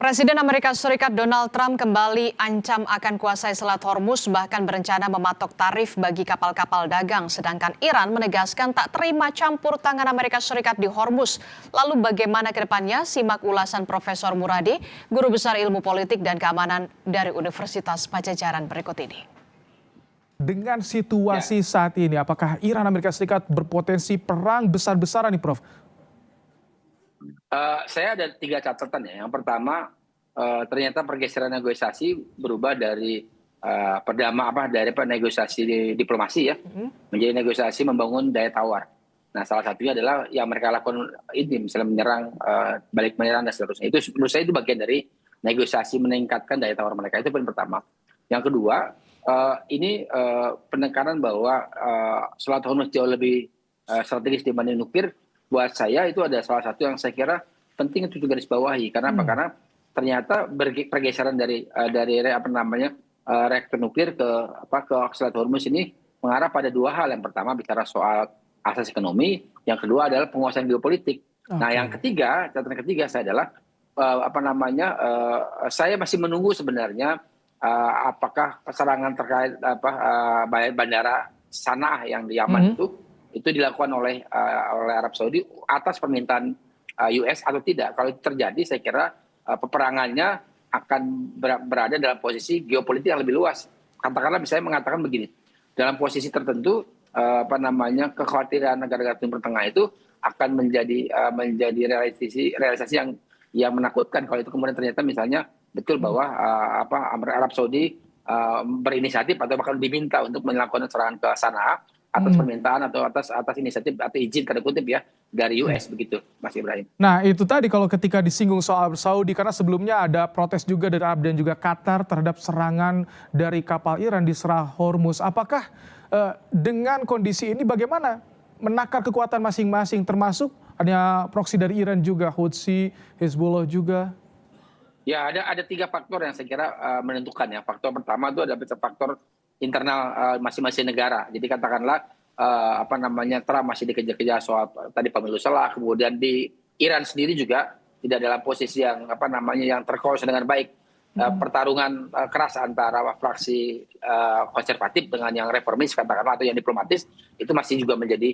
Presiden Amerika Serikat Donald Trump kembali ancam akan kuasai Selat Hormuz, bahkan berencana mematok tarif bagi kapal-kapal dagang. Sedangkan Iran menegaskan tak terima campur tangan Amerika Serikat di Hormuz. Lalu bagaimana ke depannya? Simak ulasan Profesor Muradi, Guru Besar Ilmu Politik dan Keamanan dari Universitas Pajajaran berikut ini. Dengan situasi saat ini, apakah Iran Amerika Serikat berpotensi perang besar-besaran nih, Prof? Saya ada 3 catatan ya. Yang pertama, ternyata pergeseran negosiasi berubah dari dari negosiasi diplomasi ya, menjadi negosiasi membangun daya tawar. Nah, salah satunya adalah yang mereka lakukan ini, misalnya menyerang, balik menyerang dan seterusnya. Itu menurut saya itu bagian dari negosiasi meningkatkan daya tawar mereka. Itu poin pertama. Yang kedua, ini penekanan bahwa Selat Hormuz jauh lebih strategis dibanding nuklir. Buat saya itu ada salah satu yang saya kira penting untuk digarisbawahi. Karena apa? Karena ternyata pergeseran dari reaktor nuklir ke Selat Hormuz ini mengarah pada 2 hal. Yang pertama bicara soal asas ekonomi, yang kedua adalah penguasaan geopolitik. Nah, yang ketiga, catatan ketiga saya adalah saya masih menunggu sebenarnya apakah serangan terkait bandara Sanaa yang di Yaman itu dilakukan oleh Arab Saudi atas permintaan US atau tidak. Kalau itu terjadi, saya kira peperangannya akan berada dalam posisi geopolitik yang lebih luas. Katakanlah misalnya mengatakan begini, dalam posisi tertentu kekhawatiran negara-negara Timur Tengah itu akan menjadi realisasi yang menakutkan kalau itu kemudian ternyata misalnya betul bahwa Arab Saudi berinisiatif atau bahkan diminta untuk melakukan serangan ke Sanaa atas permintaan atau atas inisiatif atau izin tanda kutip ya dari US begitu, Mas Ibrahim. Nah, itu tadi kalau ketika disinggung soal Saudi, karena sebelumnya ada protes juga dari Arab dan juga Qatar terhadap serangan dari kapal Iran di Selat Hormuz. Apakah dengan kondisi ini bagaimana menakar kekuatan masing-masing, termasuk ada proksi dari Iran juga, Houthi, Hezbollah juga? Ya, ada 3 faktor yang saya kira menentukan ya. Faktor pertama itu ada faktor internal masing-masing negara. Jadi katakanlah Trump masih dikejar-kejar soal tadi pemilu salah, kemudian di Iran sendiri juga tidak dalam posisi yang yang terkoordinasi dengan baik. Pertarungan keras antara fraksi konservatif dengan yang reformis katakanlah atau yang diplomatis itu masih juga menjadi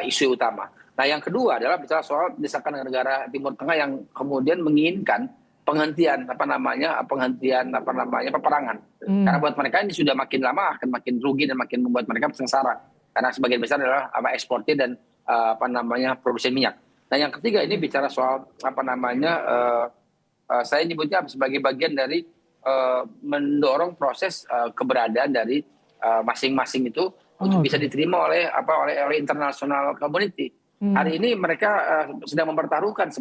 isu utama. Nah, yang kedua adalah bicara soal desakan negara Timur Tengah yang kemudian menginginkan penghentian peperangan. Karena buat mereka ini sudah makin lama akan makin rugi dan makin membuat mereka sengsara. Karena sebagian besar adalah eksportir dan produsen minyak. Nah, yang ketiga ini bicara soal saya nyebutnya sebagai bagian dari mendorong proses keberadaan dari masing-masing itu untuk bisa diterima oleh international community. Hari ini mereka sedang mempertaruhkan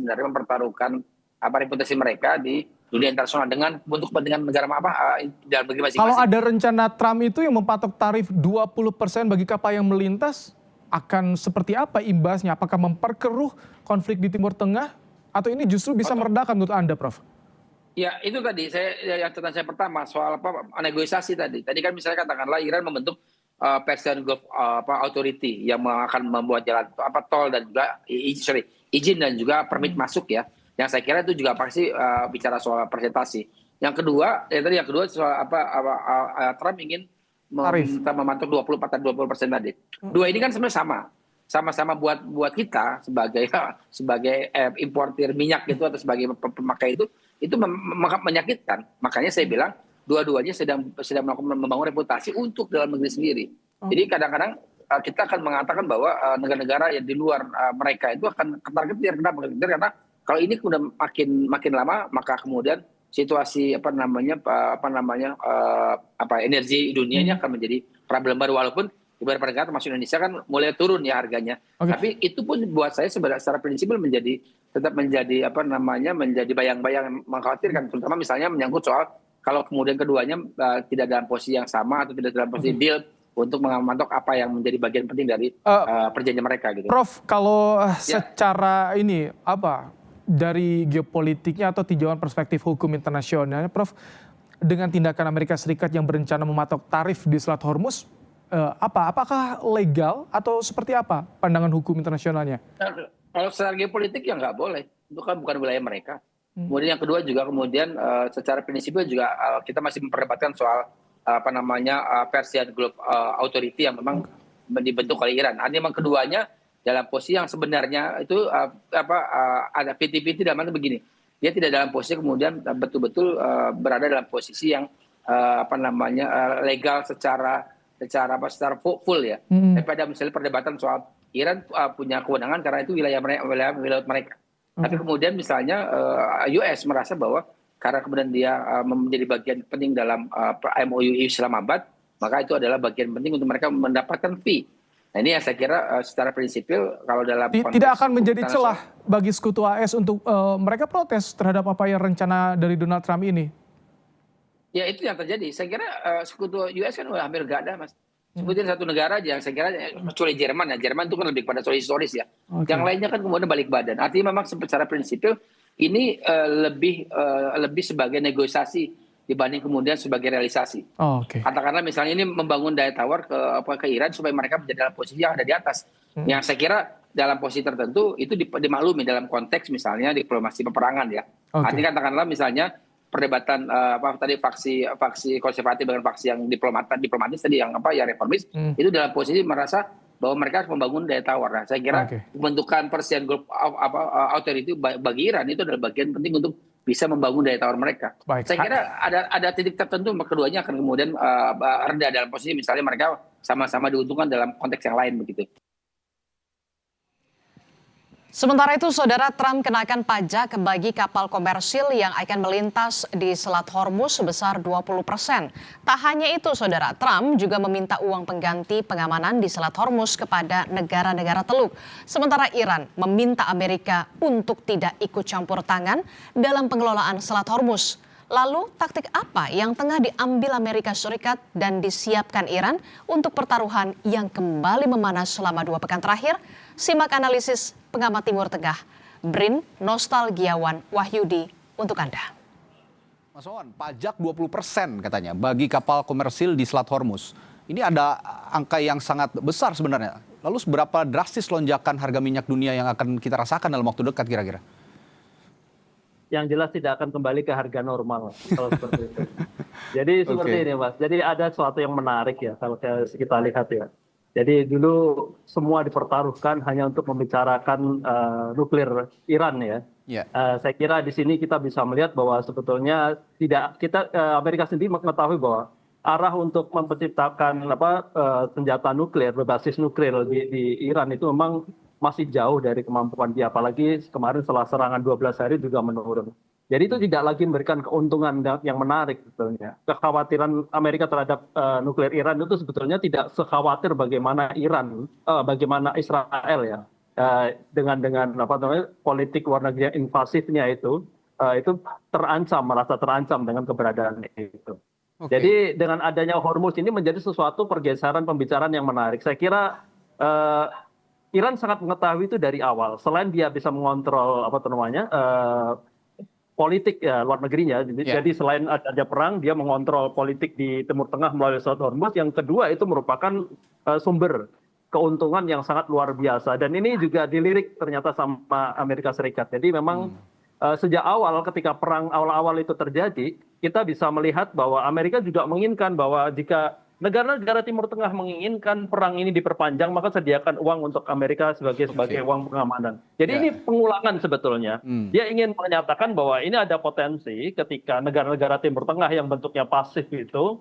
reputasi mereka di dunia internasional dengan untuk kepentingan negara dalam negeri masing-masing. Kalau ada rencana Trump itu yang mempatok tarif 20% bagi kapal yang melintas, akan seperti apa imbasnya? Apakah memperkeruh konflik di Timur Tengah atau ini justru bisa meredakan menurut Anda, Prof? Ya, itu tadi yang catatan saya pertama soal negosiasi tadi. Tadi kan misalnya katakanlah Iran membentuk Persian Gulf Authority yang akan membuat jalan tol dan juga izin dan juga permit masuk ya. Yang saya kira itu juga pasti bicara soal presentasi. Yang kedua soal Trump ingin mematok 20% tadi. Dua ini kan sebenarnya sama-sama buat kita sebagai importir minyak itu atau sebagai pemakai itu menyakitkan. Makanya saya bilang dua-duanya sedang membangun reputasi untuk dalam negeri sendiri. Jadi kadang-kadang kita akan mengatakan bahwa negara-negara yang di luar mereka itu akan ketar-ketir. Kenapa? Karena kalau ini sudah makin lama, maka kemudian situasi energi dunia ini akan menjadi problem baru, walaupun beberapa negara termasuk Indonesia kan mulai turun ya harganya. Tapi itu pun buat saya secara prinsipil tetap menjadi bayang-bayang mengkhawatirkan, terutama misalnya menyangkut soal kalau kemudian keduanya tidak dalam posisi yang sama atau tidak dalam posisi deal untuk mematok apa yang menjadi bagian penting dari perjanjian mereka gitu. Prof, kalau secara ini dari geopolitiknya atau tinjauan perspektif hukum internasionalnya, Prof, dengan tindakan Amerika Serikat yang berencana mematok tarif di Selat Hormuz, apakah legal atau seperti apa pandangan hukum internasionalnya? Kalau secara geopolitik ya nggak boleh, itu kan bukan wilayah mereka. Kemudian yang kedua juga kemudian secara prinsipil juga kita masih memperdebatkan soal Persian Gulf Authority yang memang dibentuk oleh Iran. Artinya memang keduanya dalam posisi yang sebenarnya itu ada PT-PT dalam arti begini. Dia tidak dalam posisi kemudian betul-betul berada dalam posisi yang legal secara full ya. Tapi pada misalnya perdebatan soal Iran punya kewenangan karena itu wilayah mereka. Tapi kemudian misalnya US merasa bahwa karena kemudian dia menjadi bagian penting dalam MOU Islamabad, maka itu adalah bagian penting untuk mereka mendapatkan fee. Nah ini yang saya kira secara prinsipil kalau dalam tidak akan menjadi celah bagi sekutu AS untuk mereka protes terhadap apa yang rencana dari Donald Trump ini. Ya itu yang terjadi. Saya kira sekutu US kan udah hampir nggak ada, Mas. Sebutin satu negara aja yang saya kira kecuali Jerman ya. Jerman itu kan lebih pada soal historis ya. Okay. Yang lainnya kan kemudian balik badan. Artinya memang secara prinsipil ini lebih sebagai negosiasi dibanding kemudian sebagai realisasi. Okay. Katakanlah misalnya ini membangun daya tawar ke Iran supaya mereka menjadi dalam posisi yang ada di atas. Yang saya kira dalam posisi tertentu itu dimaklumi dalam konteks misalnya diplomasi peperangan ya. Okay. Artinya katakanlah misalnya perdebatan faksi konservatif dengan faksi yang diplomatis tadi yang reformis itu dalam posisi merasa bahwa mereka harus membangun daya tawar. Nah, saya kira pembentukan Persian Gulf Authority bagi Iran itu adalah bagian penting untuk bisa membangun daya tawar mereka. Saya kira ada titik tertentu keduanya akan kemudian reda dalam posisi misalnya mereka sama-sama diuntungkan dalam konteks yang lain begitu. Sementara itu, Saudara, Trump kenakan pajak bagi kapal komersil yang akan melintas di Selat Hormuz sebesar 20%. Tak hanya itu, Saudara, Trump juga meminta uang pengganti pengamanan di Selat Hormuz kepada negara-negara Teluk. Sementara Iran meminta Amerika untuk tidak ikut campur tangan dalam pengelolaan Selat Hormuz. Lalu, taktik apa yang tengah diambil Amerika Serikat dan disiapkan Iran untuk pertaruhan yang kembali memanas selama 2 pekan terakhir? Simak analisis pengamat Timur Tengah, Brin Nostalgiawan Wahyudi untuk Anda. Mas Wawan, pajak 20% katanya bagi kapal komersil di Selat Hormuz. Ini ada angka yang sangat besar sebenarnya. Lalu seberapa drastis lonjakan harga minyak dunia yang akan kita rasakan dalam waktu dekat kira-kira? Yang jelas tidak akan kembali ke harga normal kalau seperti itu. Jadi seperti ini, Mas. Jadi ada sesuatu yang menarik ya kalau kita lihat ya. Jadi dulu semua dipertaruhkan hanya untuk membicarakan nuklir Iran ya. Saya kira di sini kita bisa melihat bahwa sebetulnya Amerika sendiri mengetahui bahwa arah untuk menciptakan senjata nuklir berbasis nuklir di Iran itu memang masih jauh dari kemampuan dia, apalagi kemarin setelah serangan 12 hari juga menurun. Jadi itu tidak lagi memberikan keuntungan yang menarik sebetulnya. Kekhawatiran Amerika terhadap nuklir Iran itu sebetulnya tidak sekhawatir bagaimana bagaimana Israel ya dengan politik luar negeri yang invasifnya itu merasa terancam dengan keberadaan itu. Jadi dengan adanya Hormuz ini menjadi sesuatu pergeseran pembicaraan yang menarik. Saya kira Iran sangat mengetahui itu dari awal. Selain dia bisa mengontrol politik luar negerinya, jadi selain ada perang, dia mengontrol politik di Timur Tengah melalui Selat Hormuz. Yang kedua itu merupakan sumber keuntungan yang sangat luar biasa. Dan ini juga dilirik ternyata sama Amerika Serikat. Jadi memang sejak awal ketika perang awal-awal itu terjadi, kita bisa melihat bahwa Amerika juga menginginkan bahwa jika negara-negara Timur Tengah menginginkan perang ini diperpanjang, maka sediakan uang untuk Amerika sebagai uang pengamanan. Jadi ini pengulangan sebetulnya. Dia ingin menyatakan bahwa ini ada potensi ketika negara-negara Timur Tengah yang bentuknya pasif itu,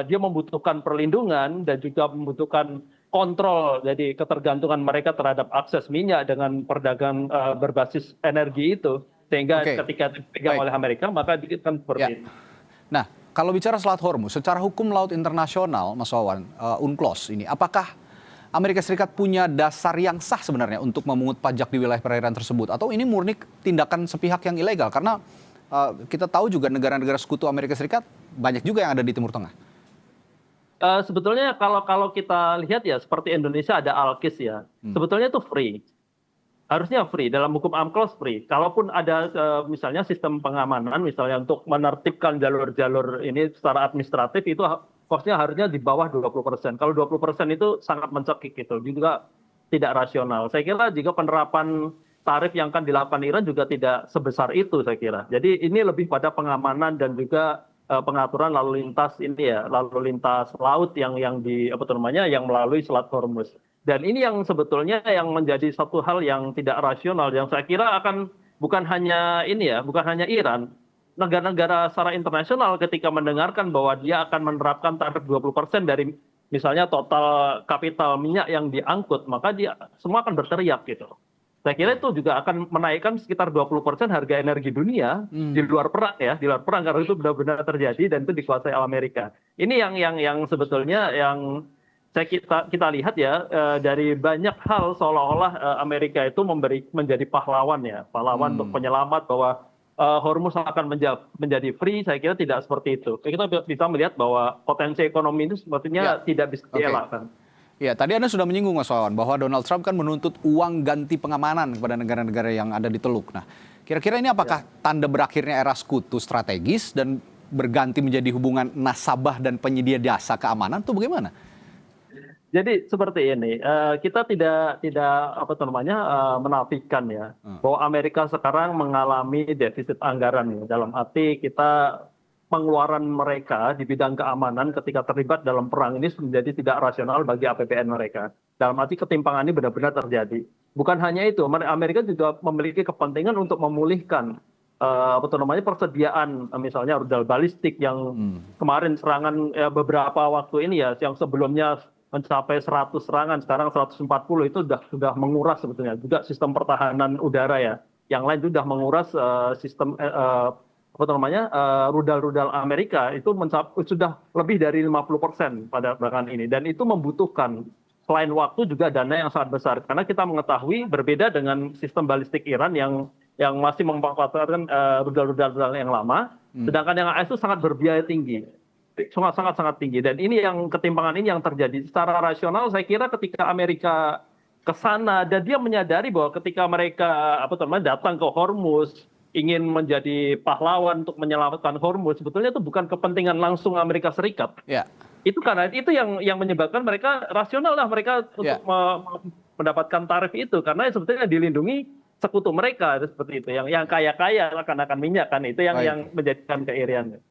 dia membutuhkan perlindungan dan juga membutuhkan kontrol. Jadi ketergantungan mereka terhadap akses minyak dengan perdagangan berbasis energi itu. Sehingga ketika dipegang oleh Amerika, maka akan seperti itu. Nah, kalau bicara Selat Hormuz, secara hukum laut internasional, Mas Wawan, UNCLOS ini, apakah Amerika Serikat punya dasar yang sah sebenarnya untuk memungut pajak di wilayah perairan tersebut? Atau ini murni tindakan sepihak yang ilegal? Karena kita tahu juga negara-negara sekutu Amerika Serikat banyak juga yang ada di Timur Tengah. Sebetulnya kalau kita lihat ya, seperti Indonesia ada ALKIS ya, sebetulnya itu free. Harusnya free, dalam hukum UNCLOS free. Kalaupun ada misalnya sistem pengamanan, misalnya untuk menertibkan jalur-jalur ini secara administratif, itu cost-nya harusnya di bawah 20%. Kalau 20% itu sangat mencekik gitu, juga tidak rasional. Saya kira jika penerapan tarif yang akan dilakukan Iran juga tidak sebesar itu saya kira. Jadi ini lebih pada pengamanan dan juga pengaturan lalu lintas ini ya, lalu lintas laut yang yang melalui Selat Hormuz. Dan ini yang sebetulnya yang menjadi satu hal yang tidak rasional yang saya kira akan bukan hanya Iran, negara-negara secara internasional ketika mendengarkan bahwa dia akan menerapkan tarif 20% dari misalnya total kapital minyak yang diangkut, maka dia semua akan berteriak gitu. Saya kira itu juga akan menaikkan sekitar 20% harga energi dunia di luar perang karena itu benar-benar terjadi dan itu dikuasai oleh Amerika. Ini yang sebetulnya yang kita lihat ya dari banyak hal seolah-olah Amerika itu menjadi pahlawan untuk penyelamat bahwa Hormuz akan menjadi free. Saya kira tidak seperti itu. Kita bisa melihat bahwa potensi ekonomi itu sepertinya tidak bisa dielakkan. Ya, tadi Anda sudah menyinggung Mas Wawan bahwa Donald Trump kan menuntut uang ganti pengamanan kepada negara-negara yang ada di Teluk. Nah, kira-kira ini apakah tanda berakhirnya era sekutu strategis dan berganti menjadi hubungan nasabah dan penyedia jasa keamanan itu bagaimana? Jadi seperti ini, kita tidak menafikan ya bahwa Amerika sekarang mengalami defisit anggaran ya. Dalam arti kita pengeluaran mereka di bidang keamanan ketika terlibat dalam perang ini menjadi tidak rasional bagi APBN mereka. Dalam arti ketimpangan ini benar-benar terjadi. Bukan hanya itu, Amerika juga memiliki kepentingan untuk memulihkan persediaan misalnya rudal balistik yang kemarin serangan beberapa waktu ini ya, yang sebelumnya mencapai 100 serangan, sekarang 140 itu sudah menguras sebetulnya. Juga sistem pertahanan udara ya, yang lain sudah menguras sistem rudal-rudal Amerika itu sudah lebih dari 50% pada belakangan ini, dan itu membutuhkan selain waktu juga dana yang sangat besar karena kita mengetahui berbeda dengan sistem balistik Iran yang masih memanfaatkan rudal-rudal yang lama, sedangkan yang AS itu sangat berbiaya tinggi, sangat tinggi, dan ini yang ketimpangan ini yang terjadi secara rasional. Saya kira ketika Amerika ke sana dan dia menyadari bahwa ketika mereka datang ke Hormuz ingin menjadi pahlawan untuk menyelamatkan Hormuz, sebetulnya itu bukan kepentingan langsung Amerika Serikat. Ya. Itu karena itu yang menyebabkan mereka rasional lah mereka untuk mendapatkan tarif itu karena sebetulnya dilindungi sekutu mereka seperti itu yang kaya-kaya akan minyak kan, itu yang menjadikan keirian.